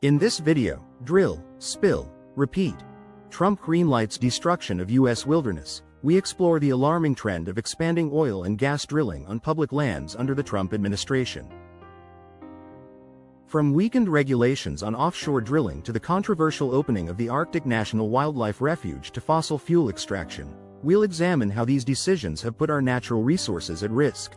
In this video, drill, spill, repeat. Trump greenlights destruction of U.S. wilderness. We explore the alarming trend of expanding oil and gas drilling on public lands under the Trump administration. From weakened regulations on offshore drilling to the controversial opening of the Arctic National Wildlife Refuge to fossil fuel extraction, we'll examine how these decisions have put our natural resources at risk.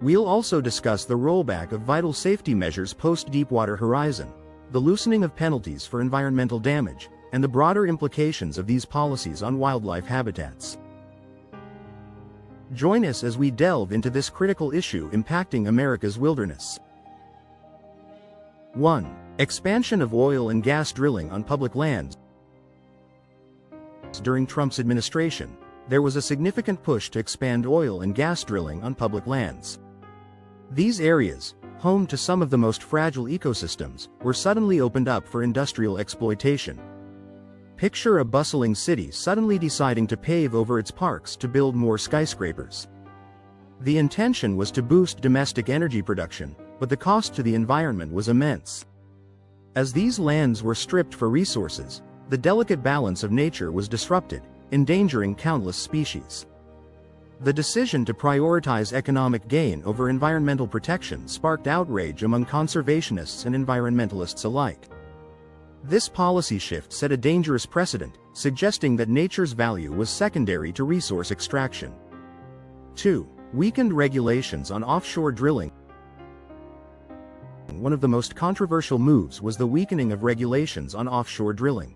We'll also discuss the rollback of vital safety measures post-Deepwater Horizon, the loosening of penalties for environmental damage, and the broader implications of these policies on wildlife habitats. Join us as we delve into this critical issue impacting America's wilderness. 1. Expansion of oil and gas drilling on public lands. During Trump's administration, there was a significant push to expand oil and gas drilling on public lands. These areas, home to some of the most fragile ecosystems, were suddenly opened up for industrial exploitation. Picture a bustling city suddenly deciding to pave over its parks to build more skyscrapers. The intention was to boost domestic energy production, but the cost to the environment was immense. As these lands were stripped for resources, the delicate balance of nature was disrupted, endangering countless species. The decision to prioritize economic gain over environmental protection sparked outrage among conservationists and environmentalists alike. This policy shift set a dangerous precedent, suggesting that nature's value was secondary to resource extraction. 2. Weakened regulations on offshore drilling. One of the most controversial moves was the weakening of regulations on offshore drilling.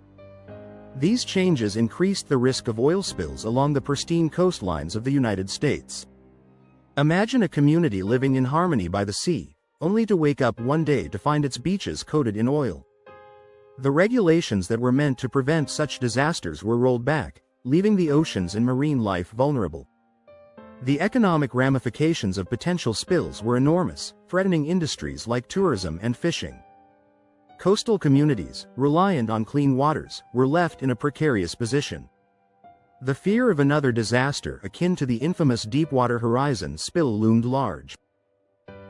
These changes increased the risk of oil spills along the pristine coastlines of the United States. Imagine a community living in harmony by the sea, only to wake up one day to find its beaches coated in oil. The regulations that were meant to prevent such disasters were rolled back, leaving the oceans and marine life vulnerable. The economic ramifications of potential spills were enormous, threatening industries like tourism and fishing. Coastal communities, reliant on clean waters, were left in a precarious position. The fear of another disaster akin to the infamous Deepwater Horizon spill loomed large.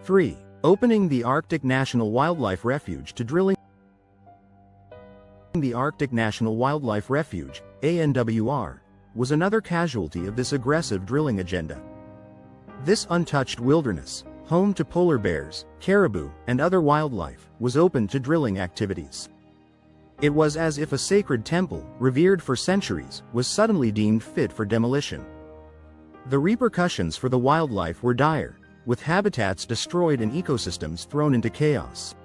3. Opening the Arctic National Wildlife Refuge to drilling. The Arctic National Wildlife Refuge, ANWR, was another casualty of this aggressive drilling agenda. This untouched wilderness, home to polar bears, caribou, and other wildlife, was open to drilling activities. It was as if a sacred temple, revered for centuries, was suddenly deemed fit for demolition. The repercussions for the wildlife were dire, with habitats destroyed and ecosystems thrown into chaos.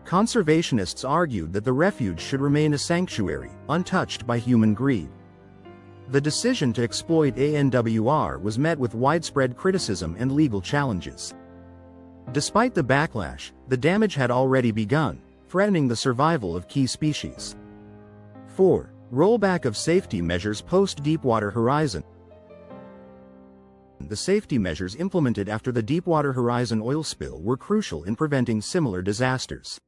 Conservationists argued that the refuge should remain a sanctuary, untouched by human greed. The decision to exploit ANWR was met with widespread criticism and legal challenges. Despite the backlash, the damage had already begun, threatening the survival of key species. 4. Rollback of safety measures post-Deepwater Horizon. The safety measures implemented after the Deepwater Horizon oil spill were crucial in preventing similar disasters.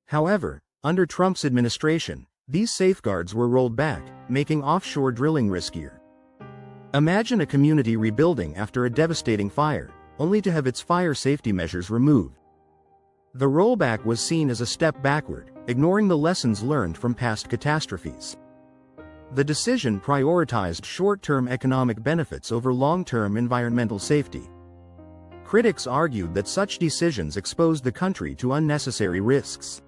However, under Trump's administration, these safeguards were rolled back, making offshore drilling riskier. Imagine a community rebuilding after a devastating fire, only to have its fire safety measures removed. The rollback was seen as a step backward, ignoring the lessons learned from past catastrophes. The decision prioritized short-term economic benefits over long-term environmental safety. Critics argued that such decisions exposed the country to unnecessary risks.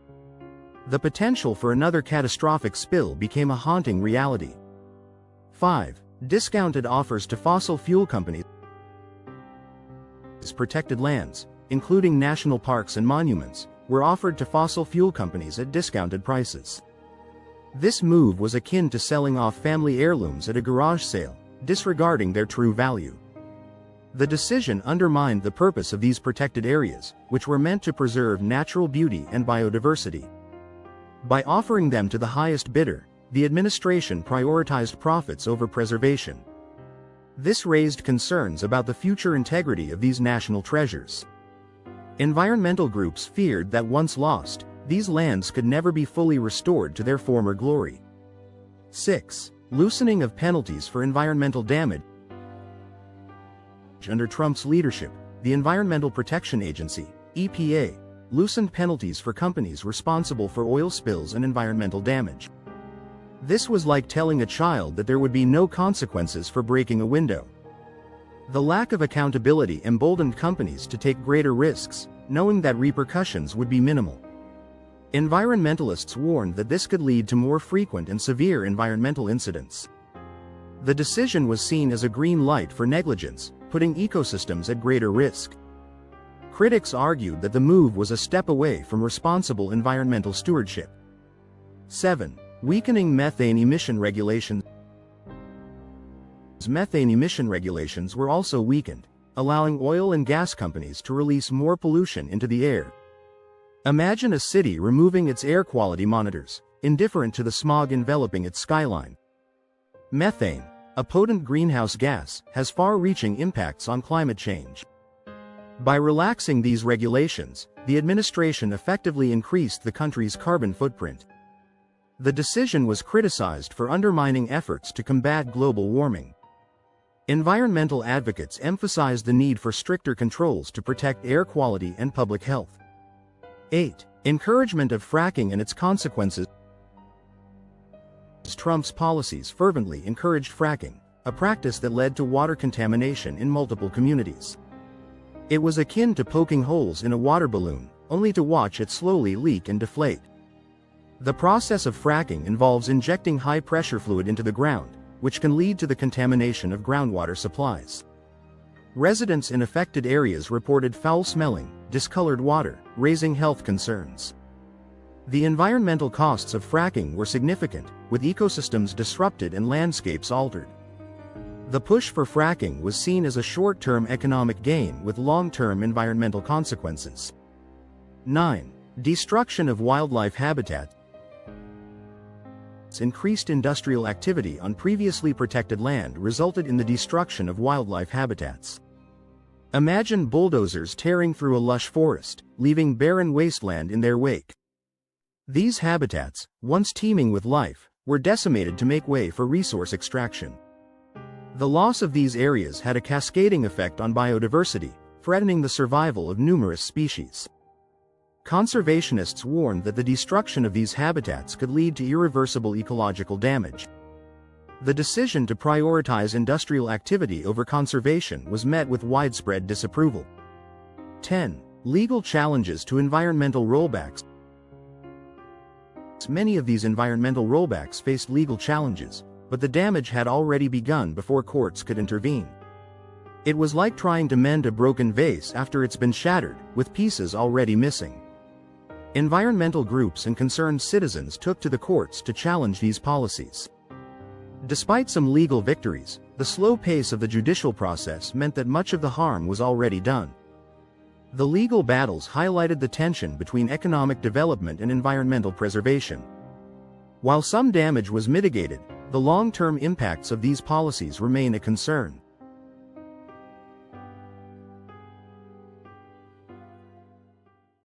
The potential for another catastrophic spill became a haunting reality. 5. Discounted offers to fossil fuel companies. Protected lands, including national parks and monuments, were offered to fossil fuel companies at discounted prices. This move was akin to selling off family heirlooms at a garage sale, disregarding their true value. The decision undermined the purpose of these protected areas, which were meant to preserve natural beauty and biodiversity. By offering them to the highest bidder, the administration prioritized profits over preservation. This raised concerns about the future integrity of these national treasures. Environmental groups feared that once lost, these lands could never be fully restored to their former glory. 6. Loosening of penalties for environmental damage. Under Trump's leadership, the Environmental Protection Agency, EPA, loosened penalties for companies responsible for oil spills and environmental damage. This was like telling a child that there would be no consequences for breaking a window. The lack of accountability emboldened companies to take greater risks, knowing that repercussions would be minimal. Environmentalists warned that this could lead to more frequent and severe environmental incidents. The decision was seen as a green light for negligence, putting ecosystems at greater risk. Critics argued that the move was a step away from responsible environmental stewardship. 7. Weakening methane emission regulations. Methane emission regulations were also weakened, allowing oil and gas companies to release more pollution into the air. Imagine a city removing its air quality monitors, indifferent to the smog enveloping its skyline. Methane, a potent greenhouse gas, has far-reaching impacts on climate change. By relaxing these regulations, the administration effectively increased the country's carbon footprint. The decision was criticized for undermining efforts to combat global warming. Environmental advocates emphasized the need for stricter controls to protect air quality and public health. 8. Encouragement of fracking and its consequences. Trump's policies fervently encouraged fracking, a practice that led to water contamination in multiple communities. It was akin to poking holes in a water balloon, only to watch it slowly leak and deflate. The process of fracking involves injecting high-pressure fluid into the ground, which can lead to the contamination of groundwater supplies. Residents in affected areas reported foul-smelling, discolored water, raising health concerns. The environmental costs of fracking were significant, with ecosystems disrupted and landscapes altered. The push for fracking was seen as a short-term economic gain with long-term environmental consequences. 9. Destruction of wildlife habitat. Increased industrial activity on previously protected land resulted in the destruction of wildlife habitats. Imagine bulldozers tearing through a lush forest, leaving barren wasteland in their wake. These habitats, once teeming with life, were decimated to make way for resource extraction. The loss of these areas had a cascading effect on biodiversity, threatening the survival of numerous species. Conservationists warned that the destruction of these habitats could lead to irreversible ecological damage. The decision to prioritize industrial activity over conservation was met with widespread disapproval. 10. Legal challenges to environmental rollbacks. Many of these environmental rollbacks faced legal challenges, but the damage had already begun before courts could intervene. It was like trying to mend a broken vase after it's been shattered, with pieces already missing. Environmental groups and concerned citizens took to the courts to challenge these policies. Despite some legal victories, the slow pace of the judicial process meant that much of the harm was already done. The legal battles highlighted the tension between economic development and environmental preservation. While some damage was mitigated, the long-term impacts of these policies remain a concern.